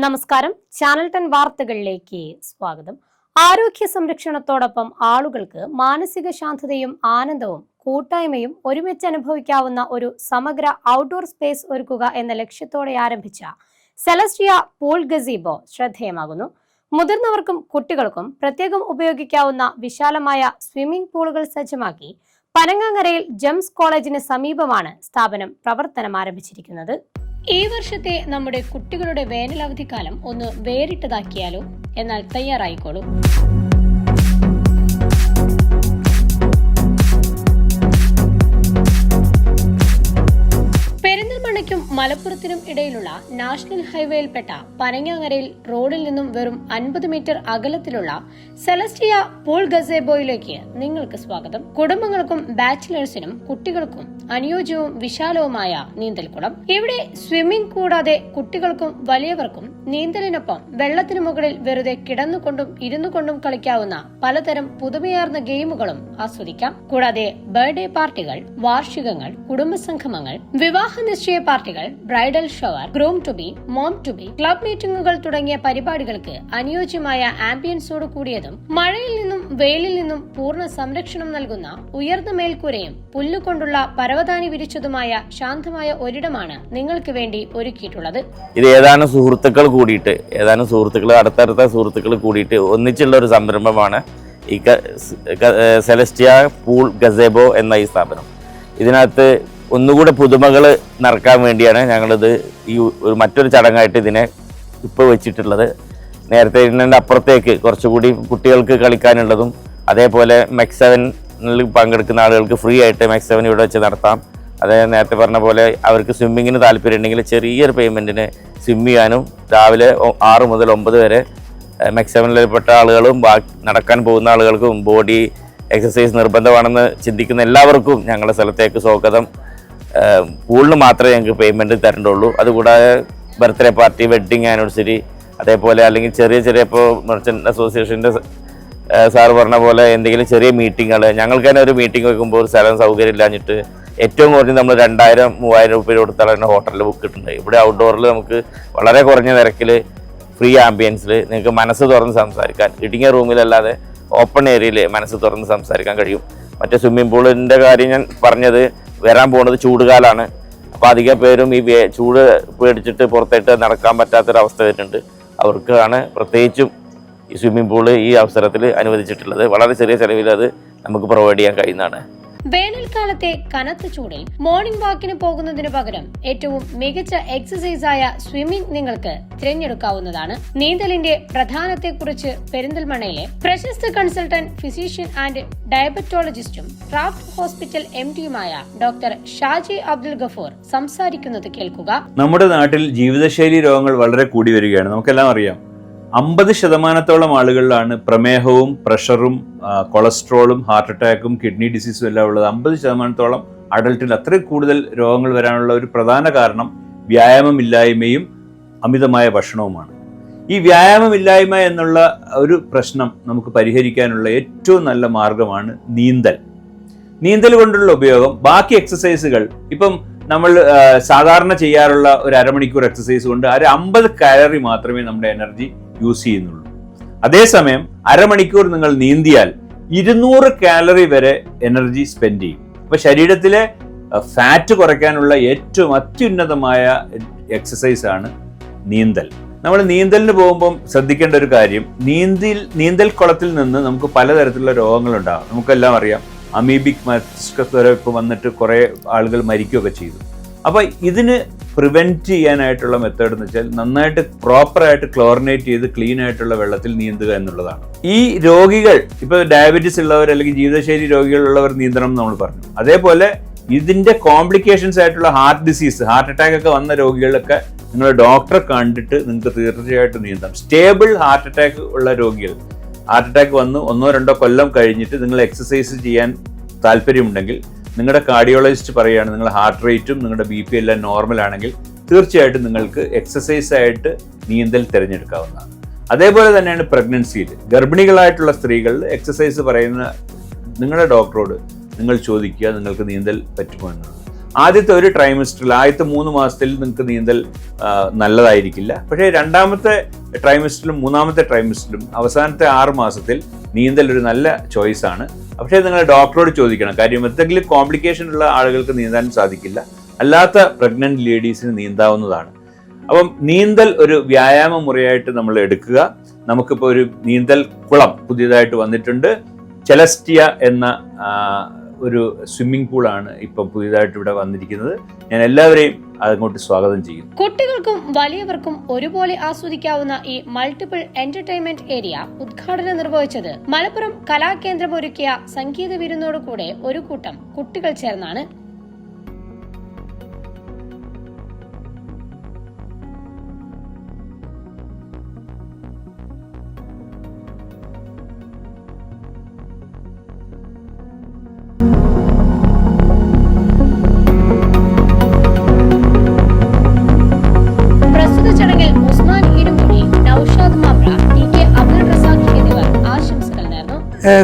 നമസ്കാരം, ചാനൽ 10 വാർത്തകളിലേക്ക് സ്വാഗതം. ആരോഗ്യ സംരക്ഷണത്തോടൊപ്പം ആളുകൾക്ക് മാനസിക ശാന്തതയും ആനന്ദവും കൂട്ടായ്മയും ഒരുമിച്ച് അനുഭവിക്കാവുന്ന ഒരു സമഗ്ര ഔട്ട്ഡോർ സ്പേസ് ഒരുക്കുക എന്ന ലക്ഷ്യത്തോടെ ആരംഭിച്ച സെലസ്റ്റിയ പൂൾ ഗസീബോ ശ്രദ്ധേയമാകുന്നു. മുതിർന്നവർക്കും കുട്ടികൾക്കും പ്രത്യേകം ഉപയോഗിക്കാവുന്ന വിശാലമായ സ്വിമ്മിംഗ് പൂളുകൾ സജ്ജമാക്കി പനങ്ങാങ്ങരയിൽ ജെംസ് കോളേജിന് സമീപമാണ് സ്ഥാപനം പ്രവർത്തനം ആരംഭിച്ചിരിക്കുന്നത്. ഈ വർഷത്തെ നമ്മുടെ കുട്ടികളുടെ വേനലവധിക്കാലം ഒന്ന് വേറിട്ടതാക്കിയാലോ? എന്നാൽ തയ്യാറായിക്കോളൂ. പെരിന്തൽമണ്ണയ്ക്കും മലപ്പുറത്തിനും ഇടയിലുള്ള നാഷണൽ ഹൈവേയിൽപ്പെട്ട പനങ്ങാങ്ങരയിൽ റോഡിൽ നിന്നും വെറും 50 മീറ്റർ അകലത്തിലുള്ള സെലസ്റ്റിയ പൂൾ ഗസേബോയിലേക്ക് നിങ്ങൾക്ക് സ്വാഗതം. കുടുംബങ്ങൾക്കും ബാച്ചിലേഴ്സിനും കുട്ടികൾക്കും അനുയോജ്യവും വിശാലവുമായ നീന്തൽക്കുളം. ഇവിടെ സ്വിമ്മിംഗ് കൂടാതെ കുട്ടികൾക്കും വലിയവർക്കും നീന്തലിനൊപ്പം വെള്ളത്തിനു മുകളിൽ വെറുതെ കിടന്നുകൊണ്ടും ഇരുന്നുകൊണ്ടും കളിക്കാവുന്ന പലതരം പുതുമയാർന്ന ഗെയിമുകളും ആസ്വദിക്കാം. കൂടാതെ ബർത്ത്ഡേ പാർട്ടികൾ, വാർഷികങ്ങൾ, കുടുംബസംഗമങ്ങൾ, വിവാഹ നിശ്ചയ പാർട്ടികൾ, bridal shower, groom to be, mom to be, club മീറ്റിംഗുകൾ തുടങ്ങിയ പരിപാടികൾക്ക് അനുയോജ്യമായ ആംബിയൻസോട് കൂടിയതും മഴയിൽ നിന്നും വെയിലിൽ നിന്നും പൂർണ്ണ സംരക്ഷണം നൽകുന്ന ഉയർന്ന മേൽക്കൂരയും പുല്ലുകൊണ്ടുള്ള പരവതാനി വിരിച്ചതുമായ ശാന്തമായ ഒരിടമാണ് നിങ്ങൾക്ക് വേണ്ടി ഒരുക്കിയിട്ടുള്ളത്. ഇത് ഏതാനും സുഹൃത്തുക്കൾ അടുത്തടുത്ത സുഹൃത്തുക്കൾ കൂടിയിട്ട് ഒന്നിച്ചുള്ള ഒരു സംരംഭമാണ് ഈ സെലസ്റ്റിയ പൂൾ ഗസേബോ എന്ന ഈ സ്ഥാപനം. ഇതിനകത്ത് ഒന്നുകൂടെ പുതുമകൾ നടക്കാൻ വേണ്ടിയാണ് ഞങ്ങളിത് ഈ മറ്റൊരു ചടങ്ങായിട്ട് ഇതിനെ ഇപ്പോൾ വെച്ചിട്ടുള്ളത്. നേരത്തെ ഇതിൻ്റെ അപ്പുറത്തേക്ക് കുറച്ചുകൂടി കുട്ടികൾക്ക് കളിക്കാനുള്ളതും അതേപോലെ MEX 7 പങ്കെടുക്കുന്ന ആളുകൾക്ക് ഫ്രീ ആയിട്ട് MEX 7 ഇവിടെ വെച്ച് നടത്താം. അതേ നേരത്തെ പറഞ്ഞ പോലെ അവർക്ക് സ്വിമ്മിങ്ങിന് താല്പര്യം ഉണ്ടെങ്കിൽ ചെറിയൊരു പേയ്മെൻറ്റിന് സ്വിം ചെയ്യാനും രാവിലെ 6 മുതൽ 9 വരെ MEX 7 ആളുകളും നടക്കാൻ പോകുന്ന ആളുകൾക്കും ബോഡി എക്സസൈസ് നിർബന്ധമാണെന്ന് ചിന്തിക്കുന്ന എല്ലാവർക്കും ഞങ്ങളുടെ സ്ഥലത്തേക്ക് സ്വാഗതം. പൂളിന് മാത്രമേ ഞങ്ങൾക്ക് പേയ്മെൻറ്റ് തരേണ്ടുള്ളൂ. അതുകൂടാതെ ബർത്ത്ഡേ പാർട്ടി, വെഡ്ഡിങ് ആനിവേഴ്സറി, അതേപോലെ അല്ലെങ്കിൽ ചെറിയ ഇപ്പോൾ മെർച്ചൻ്റ് അസോസിയേഷൻ്റെ സാറ് പറഞ്ഞ പോലെ എന്തെങ്കിലും ചെറിയ മീറ്റിങ്ങുകൾ, ഞങ്ങൾക്ക് തന്നെ ഒരു മീറ്റിംഗ് വെക്കുമ്പോൾ ഒരു സ്ഥലം സൗകര്യം ഇല്ലാഞ്ഞിട്ട് ഏറ്റവും കുറഞ്ഞ് നമ്മൾ 2000-3000 രൂപ കൊടുത്താൽ തന്നെ ഹോട്ടലിൽ ബുക്ക് കിട്ടുന്നുണ്ട്. ഇവിടെ ഔട്ട്ഡോറിൽ നമുക്ക് വളരെ കുറഞ്ഞ നിരക്കിൽ ഫ്രീ ആംബിയൻസിൽ നിങ്ങൾക്ക് മനസ്സ് തുറന്ന് സംസാരിക്കാൻ, ഇടുങ്ങിയ റൂമിലല്ലാതെ ഓപ്പൺ ഏരിയയിൽ മനസ്സ് തുറന്ന് സംസാരിക്കാൻ കഴിയും. മറ്റേ സ്വിമ്മിംഗ് പൂളിൻ്റെ കാര്യം ഞാൻ പറഞ്ഞത്, വരാൻ പോകുന്നത് ചൂടുകാലമാണ്. അപ്പോൾ അധികം പേരും ഈ ചൂട് പേടിച്ചിട്ട് പുറത്തേട്ട് നടക്കാൻ പറ്റാത്തൊരവസ്ഥ വരുന്നുണ്ട്. അവർക്കാണ് പ്രത്യേകിച്ചും ഈ സ്വിമ്മിംഗ് പൂള് ഈ അവസരത്തിൽ അനുവദിച്ചിട്ടുള്ളത്. വളരെ ചെറിയ ചെലവിൽ അത് നമുക്ക് പ്രൊവൈഡ് ചെയ്യാൻ കഴിയുന്നതാണ്. വേനൽക്കാലത്തെ കനത്ത ചൂടിൽ മോർണിംഗ് വാക്കിന് പോകുന്നതിന് പകരം ഏറ്റവും മികച്ച എക്സസൈസായ സ്വിമ്മിംഗ് നിങ്ങൾക്ക് തിരഞ്ഞെടുക്കാവുന്നതാണ്. നീന്തലിന്റെ പ്രധാനത്തെക്കുറിച്ച് പെരിന്തൽമണ്ണയിലെ പ്രശസ്ത കൺസൾട്ടന്റ്, ഫിസിഷ്യൻ ആൻഡ് ഡയബറ്റോളജിസ്റ്റും ക്രാഫ്റ്റ് ഹോസ്പിറ്റൽ MD-യുമായ ഡോക്ടർ ഷാജി അബ്ദുൽ ഗഫൂർ സംസാരിക്കുന്നത് കേൾക്കുക. നമ്മുടെ നാട്ടിൽ ജീവിതശൈലി രോഗങ്ങൾ വളരെ കൂടി വരികയാണ്. നമുക്കെല്ലാം അറിയാം. 50% ആളുകളിലാണ് പ്രമേഹവും പ്രഷറും കൊളസ്ട്രോളും ഹാർട്ട് അറ്റാക്കും കിഡ്നി ഡിസീസും എല്ലാം ഉള്ളത്. 50% അഡൽട്ടിൽ അത്രയും കൂടുതൽ രോഗങ്ങൾ വരാനുള്ള ഒരു പ്രധാന കാരണം വ്യായാമമില്ലായ്മയും അമിതമായ ഭക്ഷണവുമാണ്. ഈ വ്യായാമമില്ലായ്മ എന്നുള്ള ഒരു പ്രശ്നം നമുക്ക് പരിഹരിക്കാനുള്ള ഏറ്റവും നല്ല മാർഗമാണ് നീന്തൽ. നീന്തൽ കൊണ്ടുള്ള ഉപയോഗം ബാക്കി എക്സസൈസുകൾ, ഇപ്പം നമ്മൾ സാധാരണ ചെയ്യാറുള്ള ഒരു അരമണിക്കൂർ എക്സസൈസ് കൊണ്ട് 50 കാലറി മാത്രമേ നമ്മുടെ എനർജി യൂസ് ചെയ്യുന്നുള്ളൂ. അതേസമയം അരമണിക്കൂർ നിങ്ങൾ നീന്തിയാൽ 200 കാലറി വരെ എനർജി സ്പെൻഡ് ചെയ്യും. അപ്പൊ ശരീരത്തിലെ ഫാറ്റ് കുറയ്ക്കാനുള്ള ഏറ്റവും അത്യുന്നതമായ എക്സസൈസ് ആണ് നീന്തൽ. നമ്മൾ നീന്തലിന് പോകുമ്പം ശ്രദ്ധിക്കേണ്ട ഒരു കാര്യം, നീന്തൽ കുളത്തിൽ നിന്ന് നമുക്ക് പലതരത്തിലുള്ള രോഗങ്ങൾ ഉണ്ടാകും. നമുക്കെല്ലാം അറിയാം, അമീബിക് മസ്തിഷ്കജ്വരം ഇപ്പോൾ വന്നിട്ട് കുറേ ആളുകൾ മരിക്കുകയൊക്കെ ചെയ്തു. അപ്പോൾ ഇതിന് പ്രിവെൻറ്റ് ചെയ്യാനായിട്ടുള്ള മെത്തേഡ് എന്ന് വെച്ചാൽ നന്നായിട്ട് പ്രോപ്പറായിട്ട് ക്ലോറിനേറ്റ് ചെയ്ത് ക്ലീൻ ആയിട്ടുള്ള വെള്ളത്തിൽ നീന്തുക എന്നുള്ളതാണ്. ഈ രോഗികൾ, ഇപ്പോൾ ഡയബറ്റീസ് ഉള്ളവർ അല്ലെങ്കിൽ ജീവിതശൈലി രോഗികളുള്ളവർ നീന്തണം എന്ന് നമ്മൾ പറഞ്ഞു. അതേപോലെ ഇതിൻ്റെ കോംപ്ലിക്കേഷൻസ് ആയിട്ടുള്ള ഹാർട്ട് ഡിസീസ്, ഹാർട്ട് അറ്റാക്ക് ഒക്കെ വന്ന രോഗികളൊക്കെ നിങ്ങൾ ഡോക്ടറെ കണ്ടിട്ട് നിങ്ങൾക്ക് തീർച്ചയായിട്ടും നീന്താം. സ്റ്റേബിൾ ഹാർട്ട് അറ്റാക്ക് ഉള്ള രോഗികൾ, ഹാർട്ട് അറ്റാക്ക് വന്ന് 1-2 കൊല്ലം കഴിഞ്ഞിട്ട് നിങ്ങൾ എക്സസൈസ് ചെയ്യാൻ താല്പര്യമുണ്ടെങ്കിൽ നിങ്ങളുടെ കാർഡിയോളജിസ്റ്റ് പറയുകയാണ് നിങ്ങളുടെ ഹാർട്ട് റേറ്റും നിങ്ങളുടെ BP എല്ലാം നോർമൽ ആണെങ്കിൽ തീർച്ചയായിട്ടും നിങ്ങൾക്ക് എക്സസൈസ് ആയിട്ട് നീന്തൽ തിരഞ്ഞെടുക്കാവുന്നതാണ്. അതേപോലെ തന്നെയാണ് പ്രഗ്നൻസിയിൽ ഗർഭിണികളായിട്ടുള്ള സ്ത്രീകളിൽ എക്സസൈസ് പറയുന്ന നിങ്ങളുടെ ഡോക്ടറോട് നിങ്ങൾ ചോദിക്കുക നിങ്ങൾക്ക് നീന്തൽ പറ്റുമോ എന്നുള്ളത്. ആദ്യത്തെ ഒരു ട്രൈമസ്റ്ററിൽ ആദ്യത്തെ 3 മാസത്തിൽ നിങ്ങൾക്ക് നീന്തൽ നല്ലതായിരിക്കില്ല. പക്ഷേ രണ്ടാമത്തെ ട്രൈമസ്റ്ററിലും 3-ാമത്തെ ട്രൈമസ്റ്ററിലും അവസാനത്തെ 6 മാസത്തിൽ നീന്തൽ ഒരു നല്ല ചോയ്സാണ്. പക്ഷേ നിങ്ങൾ ഡോക്ടറോട് ചോദിക്കണം. കാര്യം എന്തെങ്കിലും കോംപ്ലിക്കേഷൻ ഉള്ള ആളുകൾക്ക് നീന്താൻ സാധിക്കില്ല, അല്ലാത്ത പ്രഗ്നന്റ് ലേഡീസിന് നീന്താവുന്നതാണ്. അപ്പം നീന്തൽ ഒരു വ്യായാമ മുറയായിട്ട് നമ്മൾ എടുക്കുക. നമുക്കിപ്പോൾ ഒരു നീന്തൽ കുളം പുതിയതായിട്ട് വന്നിട്ടുണ്ട്. സെലസ്റ്റിയ എന്ന ഒരു സ്വിമ്മിംഗ് പൂളാണ് ഇപ്പം പുതിയതായിട്ട് ഇവിടെ വന്നിരിക്കുന്നത്. ഞാൻ എല്ലാവരെയും അങ്ങോട്ട് സ്വാഗതം ചെയ്യും. കുട്ടികൾക്കും വലിയവർക്കും ഒരുപോലെ ആസ്വദിക്കാവുന്ന ഈ മൾട്ടിപ്പിൾ എന്റർടൈൻമെന്റ് ഏരിയ ഉദ്ഘാടനം നിർവഹിച്ചത് മലപ്പുറം കലാകേന്ദ്രം ഒരുക്കിയ സംഗീത വിരുന്നോടുകൂടെ ഒരു കൂട്ടം കുട്ടികൾ ചേർന്നാണ്.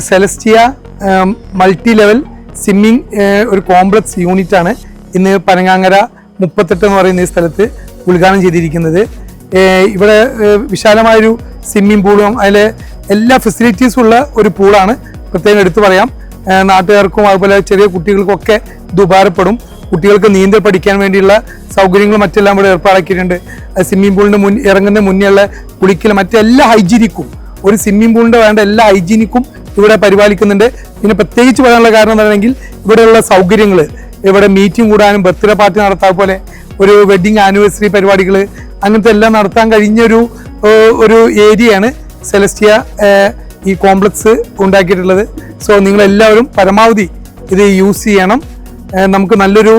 സെലസ്റ്റിയ മൾട്ടി ലെവൽ സ്വിമ്മിംഗ് ഒരു കോംപ്ലക്സ് യൂണിറ്റ് ആണ് ഇന്ന് പനങ്ങാങ്ങര 38 എന്ന് പറയുന്ന ഈ സ്ഥലത്ത് ഉദ്ഘാടനം ചെയ്തിരിക്കുന്നത്. ഇവിടെ വിശാലമായൊരു സ്വിമ്മിംഗ് പൂളും അതിലെ എല്ലാ ഫെസിലിറ്റീസും ഉള്ള ഒരു പൂളാണ്. പ്രത്യേകം എടുത്തു പറയാം, നാട്ടുകാർക്കും അതുപോലെ ചെറിയ കുട്ടികൾക്കും ഒക്കെ ഇത് ഉപകാരപ്പെടും. കുട്ടികൾക്ക് നീന്തൽ പഠിക്കാൻ വേണ്ടിയുള്ള സൗകര്യങ്ങളും മറ്റെല്ലാം ഇവിടെ ഏർപ്പാടാക്കിയിട്ടുണ്ട്. സ്വിമ്മിംഗ് പൂളിന് ഇറങ്ങുന്ന മുന്നേയുള്ള കുളിക്കൽ മറ്റെല്ലാ ഹൈജീനിക്കും, ഒരു സ്വിമ്മിംഗ് പൂളിൻ്റെ വേണ്ട എല്ലാ ഹൈജീനിക്കും ഇവിടെ പരിപാലിക്കുന്നുണ്ട്. പിന്നെ പ്രത്യേകിച്ച് പറയാനുള്ള കാരണം എന്താണെങ്കിൽ ഇവിടെയുള്ള സൗകര്യങ്ങൾ, ഇവിടെ മീറ്റിംഗ് കൂടാനും ബർത്ത്ഡേ പാർട്ടി നടത്താൻ പോലെ ഒരു വെഡ്ഡിങ് ആനിവേഴ്സറി പരിപാടികൾ അങ്ങനത്തെ എല്ലാം നടത്താൻ കഴിഞ്ഞൊരു ഏരിയയാണ് സെലസ്റ്റിയ ഈ കോംപ്ലക്സ് ഉണ്ടാക്കിയിട്ടുള്ളത്. സോ നിങ്ങളെല്ലാവരും പരമാവധി ഇത് യൂസ് ചെയ്യണം. നമുക്ക് നല്ലൊരു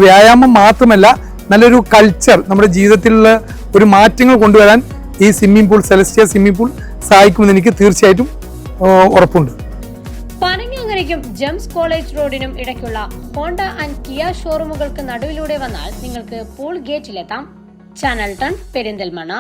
വ്യായാമം മാത്രമല്ല, നല്ലൊരു കൾച്ചർ നമ്മുടെ ജീവിതത്തിലുള്ള ഒരു മാറ്റങ്ങൾ കൊണ്ടുവരാൻ ഈ swimming pool, Celestia swimming pool സഹായിക്കുമെന്ന് എനിക്ക് തീർച്ചയായിട്ടും ഉറപ്പുണ്ട്. പനങ്ങാങ്ങരയ്ക്കും ജെംസ് കോളേജ് റോഡിനും ഇടയ്ക്കുള്ള ഹോണ്ട ആൻഡ് കിയ ഷോറൂമുകൾക്ക് നടുവിലൂടെ വന്നാൽ നിങ്ങൾക്ക് പൂൾ ഗേറ്റിലെത്താം. ചാനൽ 10 പെരിന്തൽമണ്ണ.